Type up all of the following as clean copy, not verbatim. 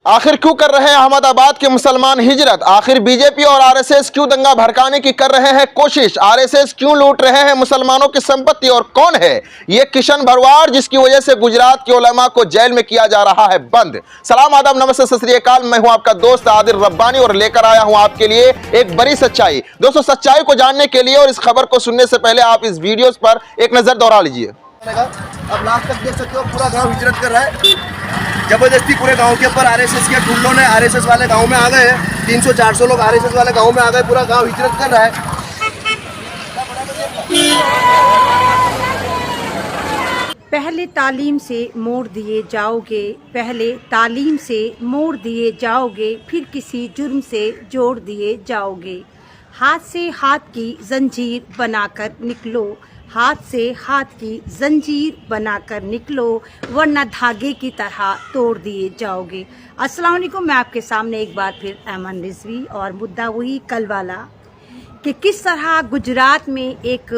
आखिर क्यों कर रहे हैं अहमदाबाद के मुसलमान हिजरत? आखिर बीजेपी और आरएसएस क्यों दंगा भड़काने की कर रहे हैं कोशिश? आरएसएस क्यों लूट रहे हैं मुसलमानों की संपत्ति? और कौन है ये किशन भरवाड़ जिसकी वजह से गुजरात के उलमा को जेल में किया जा रहा है बंद? सलाम, आदाब, नमस्ते, सत श्री अकाल। मैं हूं आपका दोस्त आदिल रब्बानी और लेकर आया हूं आपके लिए एक बड़ी सच्चाई। दोस्तों, सच्चाई को जानने के लिए और इस खबर को सुनने से पहले आप इस वीडियो पर एक नजर दौड़ा लीजिए। अब लास्ट तक देख सकते हो, पूरा गांव हिजरत कर रहा है जबरदस्ती। पूरे गांव के ऊपर आरएसएस के गुंडों ने, आरएसएस वाले गांव में आ गए हैं। 300-400 लोग आरएसएस वाले गांव में आ गए। पूरा गांव हिजरत कर रहा है। पहले तालीम से मोड़ दिए जाओगे, पहले तालीम से मोड़ दिए जाओगे, फिर किसी जुर्म से जोड़ दिए जाओगे। हाथ से हाथ की जंजीर बनाकर निकलो, हाथ से हाथ की जंजीर बनाकर निकलो, वरना धागे की तरह तोड़ दिए जाओगे। अस्सलाम वालेकुम, मैं आपके सामने एक बार फिर ऐमन रिजवी और मुद्दा वही कल वाला कि किस तरह गुजरात में एक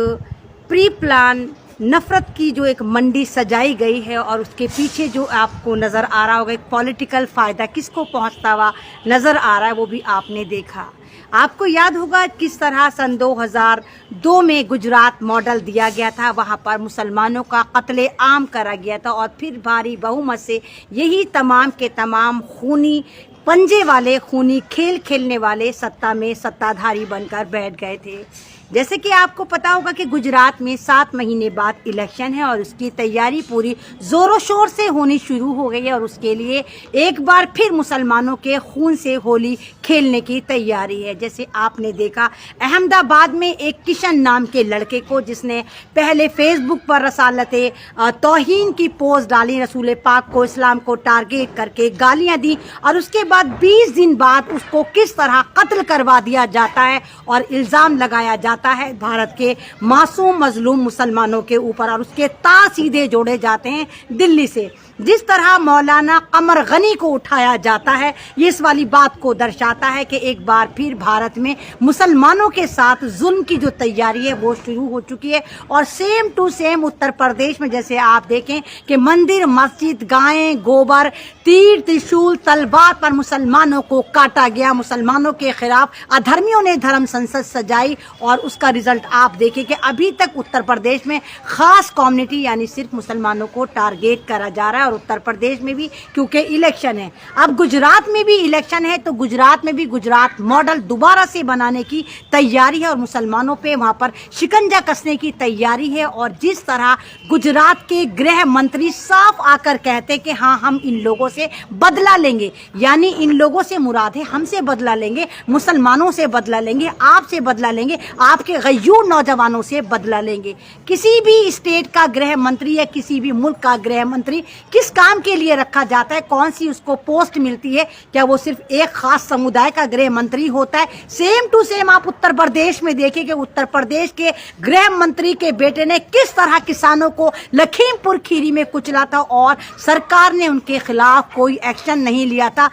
प्री प्लान नफ़रत की जो एक मंडी सजाई गई है और उसके पीछे जो आपको नज़र आ रहा होगा एक पॉलिटिकल फ़ायदा किसको पहुंचता हुआ नज़र आ रहा है, वो भी आपने देखा। आपको याद होगा किस तरह सन 2002 में गुजरात मॉडल दिया गया था, वहाँ पर मुसलमानों का कत्ले आम करा गया था और फिर भारी बहुमत से यही तमाम के तमाम खूनी पंजे वाले, खूनी खेल खेलने वाले सत्ता में सत्ताधारी बनकर बैठ गए थे। जैसे कि आपको पता होगा कि गुजरात में 7 महीने बाद इलेक्शन है और उसकी तैयारी पूरी ज़ोरों शोर से होनी शुरू हो गई है और उसके लिए एक बार फिर मुसलमानों के खून से होली खेलने की तैयारी है। जैसे आपने देखा अहमदाबाद में एक किशन नाम के लड़के को, जिसने पहले फेसबुक पर रसालते तौहीन की पोस्ट डाली, रसूल पाक को, इस्लाम को टारगेट करके गालियाँ दी और उसके बाद 20 दिन बाद उसको किस तरह कत्ल करवा दिया जाता है और इल्ज़ाम लगाया जाता है भारत के मासूम मजलूम मुसलमानों के ऊपर और उसके तार सीधे जोड़े जाते हैं दिल्ली से। जिस तरह मौलाना कमर गनी को उठाया जाता है, ये इस वाली बात को दर्शाता है कि एक बार फिर भारत में मुसलमानों के साथ जुल्म की जो तैयारी है वो शुरू हो चुकी है। और same to same Uttar Pradesh में जैसे आप देखें कि मंदिर, मस्जिद, गायें, गोबर, तीर, त्रिशूल, तलवार पर मुसलमानों को काटा गया। मुसलमानों के खिलाफ अधर्मियों ने धर्म संसद सजाई और उसका रिजल्ट आप देखें कि अभी तक उत्तर प्रदेश में खास कम्युनिटी यानी सिर्फ मुसलमानों को टारगेट करा जा रहा है। और उत्तर प्रदेश में भी क्योंकि इलेक्शन है, अब गुजरात में भी इलेक्शन है तो गुजरात में भी गुजरात मॉडल दोबारा से बनाने की तैयारी है और मुसलमानों पे वहां पर शिकंजा कसने की तैयारी है। और जिस तरह गुजरात के गृह मंत्री साफ आकर कहते कि हाँ, हम इन लोगों से बदला लेंगे, यानी इन लोगों से मुराद है हमसे बदला लेंगे, मुसलमानों से बदला लेंगे, आपसे बदला लेंगे, आपके गयूर नौजवानों से बदला लेंगे। किसी भी स्टेट का गृह मंत्री या किसी भी मुल्क का गृह मंत्री किस काम के लिए रखा जाता है, कौन सी उसको पोस्ट मिलती है? क्या वो सिर्फ एक खास समुदाय का गृह मंत्री होता है? सेम टू सेम आप उत्तर प्रदेश में देखें कि उत्तर प्रदेश के गृह मंत्री के बेटे ने किस तरह किसानों को लखीमपुर खीरी में कुचला था और सरकार ने उनके खिलाफ कोई एक्शन नहीं लिया था।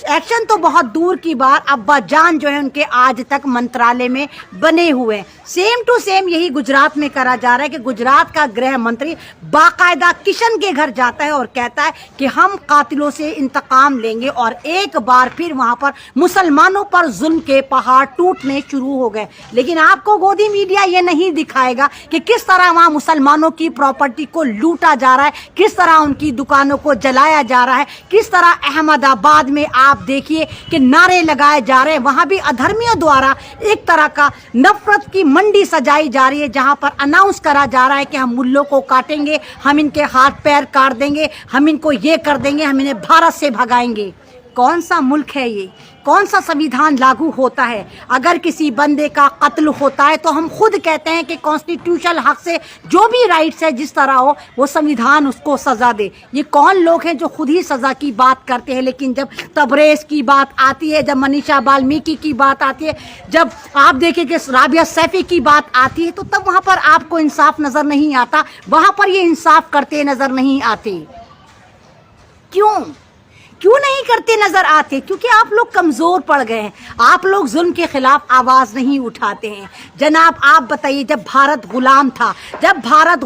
एक्शन तो बहुत दूर की बात, अब्बा जान जो है उनके आज तक मंत्रालय में बने हुए हैं। सेम टू सेम यही गुजरात में करा जा रहा है कि गुजरात का गृह मंत्री बाकायदा किशन के घर जाता है और कहता है कि हम कातिलों से इंतकाम लेंगे और एक बार फिर वहां पर मुसलमानों पर जुल्म के पहाड़ टूटने शुरू हो गए। लेकिन आपको गोदी मीडिया ये नहीं दिखाएगा कि किस तरह वहां मुसलमानों की प्रॉपर्टी को लूटा जा रहा है, किस तरह उनकी दुकानों को जलाया जा रहा है, किस तरह अहमदाबाद में आप देखिए कि नारे लगाए जा रहे हैं। वहां भी अधर्मियों द्वारा एक तरह का नफरत की मंडी सजाई जा रही है, जहां पर अनाउंस करा जा रहा है कि हम मुल्लों को काटेंगे, हम इनके हाथ पैर काट देंगे, हम इनको ये कर देंगे, हम इन्हें भारत से भगाएंगे। कौन सा मुल्क है ये? कौन सा संविधान लागू होता है? अगर किसी बंदे का कत्ल होता है तो हम खुद कहते हैं कि कॉन्स्टिट्यूशनल हक से जो भी राइट्स है जिस तरह हो वो संविधान उसको सज़ा दे। ये कौन लोग हैं जो खुद ही सज़ा की बात करते हैं? लेकिन जब तबरेज़ की बात आती है, जब मनीषा वाल्मीकि की बात आती है, जब आप देखें कि राबिया सैफी की बात आती है, तो तब वहाँ पर आपको इंसाफ नज़र नहीं आता, वहाँ पर ये इंसाफ करते नज़र नहीं आते। क्यों? क्यों नहीं करते नजर आते? क्योंकि आप लोग कमजोर पड़ गए हैं, आप लोग जुल्म के खिलाफ आवाज नहीं उठाते हैं। जनाब आप बताइए, जब भारत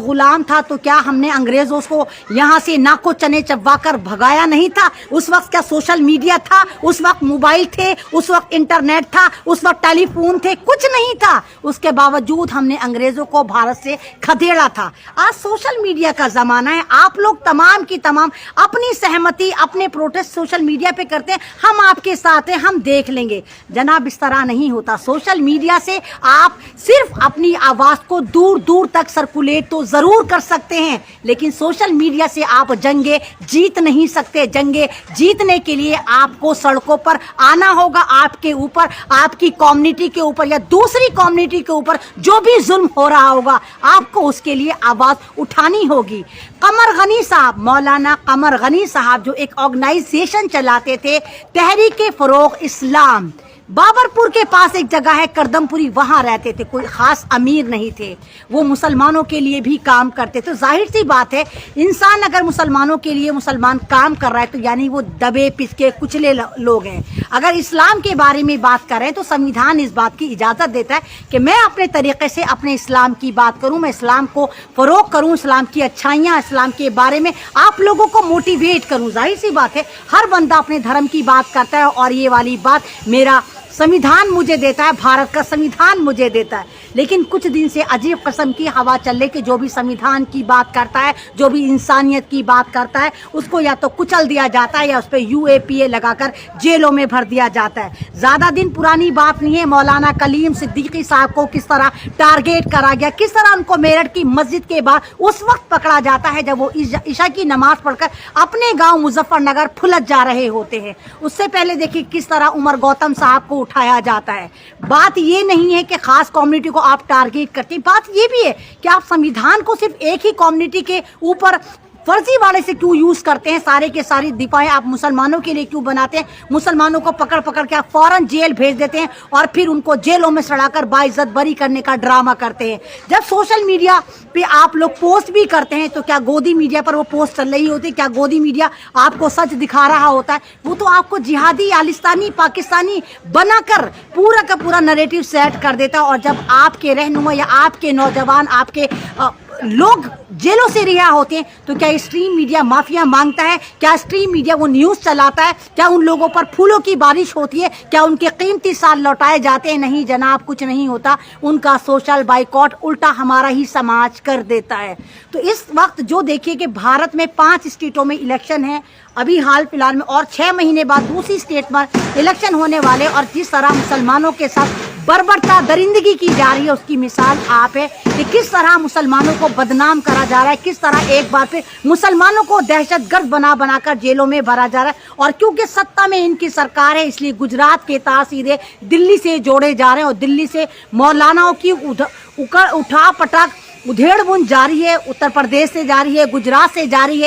गुलाम था तो क्या हमने अंग्रेजों को यहाँ से नाको चने चबा कर भगाया नहीं था? उस वक्त क्या सोशल मीडिया था? उस वक्त मोबाइल थे? उस वक्त इंटरनेट था? उस वक्त टेलीफोन थे? कुछ नहीं था। उसके बावजूद हमने अंग्रेजों को भारत से खदेड़ा था। आज सोशल मीडिया का जमाना है, आप लोग तमाम की तमाम अपनी सहमति, अपने प्रोटेस्ट सोशल मीडिया पे करते हैं, हम आपके साथ हैं, हम देख लेंगे। जनाब इस तरह नहीं होता। सोशल मीडिया से आप सिर्फ अपनी आवाज को दूर दूर तक सर्कुलेट तो जरूर कर सकते हैं, लेकिन सोशल मीडिया से आप जंगे जीत नहीं सकते। जंगे जीतने के लिए आपको सड़कों पर आना होगा। आपके ऊपर, आपकी कम्युनिटी के ऊपर या दूसरी कम्युनिटी के ऊपर जो भी जुल्म हो रहा होगा, आपको उसके लिए आवाज उठानी होगी। कमर गनी साहब, मौलाना कमर गनी साहब जो एक ऑर्गेनाइजेशन चलाते थे, तहरीक फरोग इस्लाम, बाबरपुर के पास एक जगह है करदमपुरी, वहां रहते थे। कोई खास अमीर नहीं थे, वो मुसलमानों के लिए भी काम करते। तो जाहिर सी बात है, इंसान अगर मुसलमानों के लिए मुसलमान काम कर रहा है तो यानी वो दबे पिसके कुचले लोग हैं। अगर इस्लाम के बारे में बात करें तो संविधान इस बात की इजाजत देता है कि मैं अपने तरीके से अपने इस्लाम की बात करूं, मैं इस्लाम को फरोग करूं, इस्लाम की अच्छाइयां, इस्लाम के बारे में आप लोगों को मोटिवेट करूं। जाहिर सी बात है, हर बंदा अपने धर्म की बात करता है और ये वाली बात मेरा संविधान मुझे देता है, भारत का संविधान मुझे देता है। लेकिन कुछ दिन से अजीब किस्म की हवा चल रही कि जो भी संविधान की बात करता है, जो भी इंसानियत की बात करता है, उसको या तो कुचल दिया जाता है या उस पर UAPA लगाकर जेलों में भर दिया जाता है। ज़्यादा दिन पुरानी बात नहीं है, मौलाना कलीम सिद्दीकी साहब को किस तरह टारगेट करा गया, किस तरह उनको मेरठ की मस्जिद के बाद उस वक्त पकड़ा जाता है जब वो ईशा की नमाज पढ़कर अपने गाँव मुजफ्फरनगर फुलत जा रहे होते हैं। उससे पहले देखिए किस तरह उमर गौतम साहब को उठाया जाता है। बात ये नहीं है कि खास कम्युनिटी को आप टारगेट करते हैं, बात ये भी है कि आप संविधान को सिर्फ एक ही कम्युनिटी के ऊपर फर्जी वाले से क्यों यूज करते हैं। सारे के सारी दिफाएं आप मुसलमानों के लिए क्यों बनाते हैं? मुसलमानों को पकड़ पकड़ के आप फौरन जेल भेज देते हैं और फिर उनको जेलों में सड़ाकर बाइज्जत बरी करने का ड्रामा करते हैं। जब सोशल मीडिया पे आप लोग पोस्ट भी करते हैं तो क्या गोदी मीडिया पर वो पोस्ट चल रही होती है? क्या गोदी मीडिया आपको सच दिखा रहा होता है? वो तो आपको जिहादी, आलिस्तानी, पाकिस्तानी बनाकर पूरा का पूरा नैरेटिव सेट कर देता है। और जब आपके रहनुमा या आपके नौजवान, आपके लोग जेलों से रिहा होते हैं तो क्या स्ट्रीम मीडिया माफिया मांगता है? क्या स्ट्रीम मीडिया वो न्यूज़ चलाता है? क्या उन लोगों पर फूलों की बारिश होती है? क्या उनके कीमती साल लौटाए जाते हैं? नहीं जनाब, कुछ नहीं होता। उनका सोशल बाइकॉट उल्टा हमारा ही समाज कर देता है। तो इस वक्त जो देखिए कि भारत में 5 स्टेटों में इलेक्शन है अभी हाल फिलहाल में, और 6 महीने बाद दूसरी स्टेट में इलेक्शन होने वाले, और जिस तरह मुसलमानों के साथ बर्बरता दरिंदगी की जा रही है उसकी मिसाल आप है कि किस तरह मुसलमानों को बदनाम करा जा रहा है, किस तरह एक बार फिर मुसलमानों को दहशतगर्द बनाकर जेलों में भरा जा रहा है। और क्योंकि सत्ता में इनकी सरकार है इसलिए गुजरात के तार सीधे दिल्ली से जोड़े जा रहे हैं और दिल्ली से मौलानाओं की उठा पटक उधेड़ बुन जारी है। उत्तर प्रदेश से जारी है, गुजरात से जारी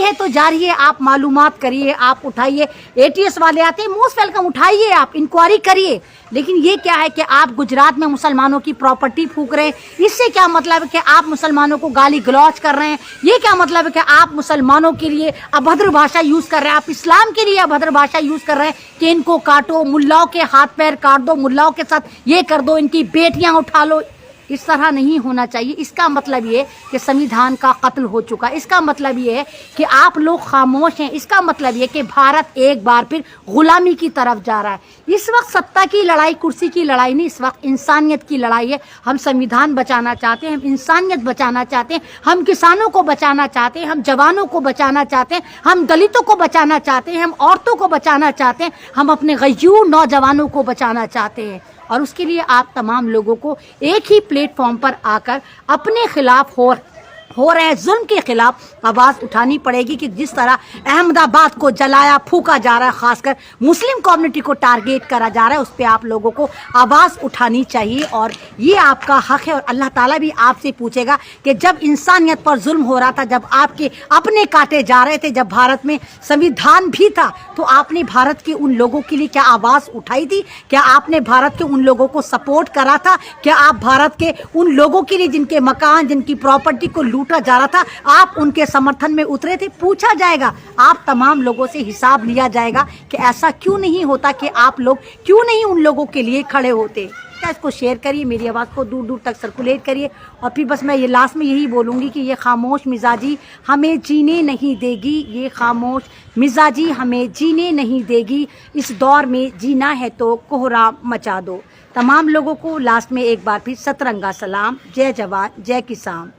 है तो जारी है। आप मालूमात करिए, आप उठाइए। ATS वाले आते हैं, मोस्ट वेलकम, उठाइए, आप इंक्वायरी करिए। लेकिन ये क्या है कि आप गुजरात में मुसलमानों की प्रॉपर्टी फूंक रहे हैं। इससे क्या मतलब है कि आप मुसलमानों को गाली गलौज कर रहे हैं? ये क्या मतलब है कि आप मुसलमानों के लिए अभद्र भाषा यूज कर रहे हैं? आप इस्लाम के लिए अभद्र भाषा यूज कर रहे हैं कि इनको काटो, मुल्लाओं के हाथ पैर काट दो, मुल्लाओं के साथ ये कर दो, इनकी बेटियां उठा लो। इस तरह नहीं होना चाहिए। इसका मतलब ये कि संविधान का कत्ल हो चुका है। इसका मतलब ये है कि आप लोग खामोश हैं। इसका मतलब ये कि भारत एक बार फिर गुलामी की तरफ जा रहा है। इस वक्त सत्ता की लड़ाई, कुर्सी की लड़ाई नहीं, इस वक्त इंसानियत की लड़ाई है। हम संविधान बचाना चाहते हैं, हम इंसानियत बचाना चाहते हैं, हम किसानों को बचाना चाहते हैं, हम जवानों को बचाना चाहते हैं, हम दलितों को बचाना चाहते हैं, हम औरतों को बचाना चाहते हैं, हम अपने गयूर नौजवानों को बचाना चाहते हैं। और उसके लिए आप तमाम लोगों को एक ही प्लेटफॉर्म पर आकर अपने खिलाफ हो रहे जुल्म के खिलाफ आवाज़ उठानी पड़ेगी कि जिस तरह अहमदाबाद को जलाया फूका जा रहा है, खासकर मुस्लिम कम्युनिटी को टारगेट करा जा रहा है, उस पर आप लोगों को आवाज़ उठानी चाहिए। और ये आपका हक है और अल्लाह ताला भी आपसे पूछेगा कि जब इंसानियत पर जुल्म हो रहा था, जब आपके अपने काटे जा रहे थे, जब भारत में संविधान भी था, तो आपने भारत के उन लोगों के लिए क्या आवाज़ उठाई थी? क्या आपने भारत के उन लोगों को सपोर्ट करा था? क्या आप भारत के उन लोगों के लिए जिनके मकान, जिनकी प्रॉपर्टी को लूटा जा रहा था, आप उनके समर्थन में उतरे थे। पूछा जाएगा, आप तमाम लोगों से हिसाब लिया जाएगा कि ऐसा क्यों नहीं होता, कि आप लोग क्यों नहीं उन लोगों के लिए खड़े होते। क्या इसको शेयर करिए, मेरी आवाज़ को दूर दूर तक सर्कुलेट करिए। और फिर बस मैं ये लास्ट में यही बोलूँगी कि ये खामोश मिजाजी हमें जीने नहीं देगी, ये खामोश मिजाजी हमें जीने नहीं देगी। इस दौर में जीना है तो कोहराम मचा दो। तमाम लोगों को लास्ट में एक बार फिर सतरंगा सलाम। जय जवान जय किसान।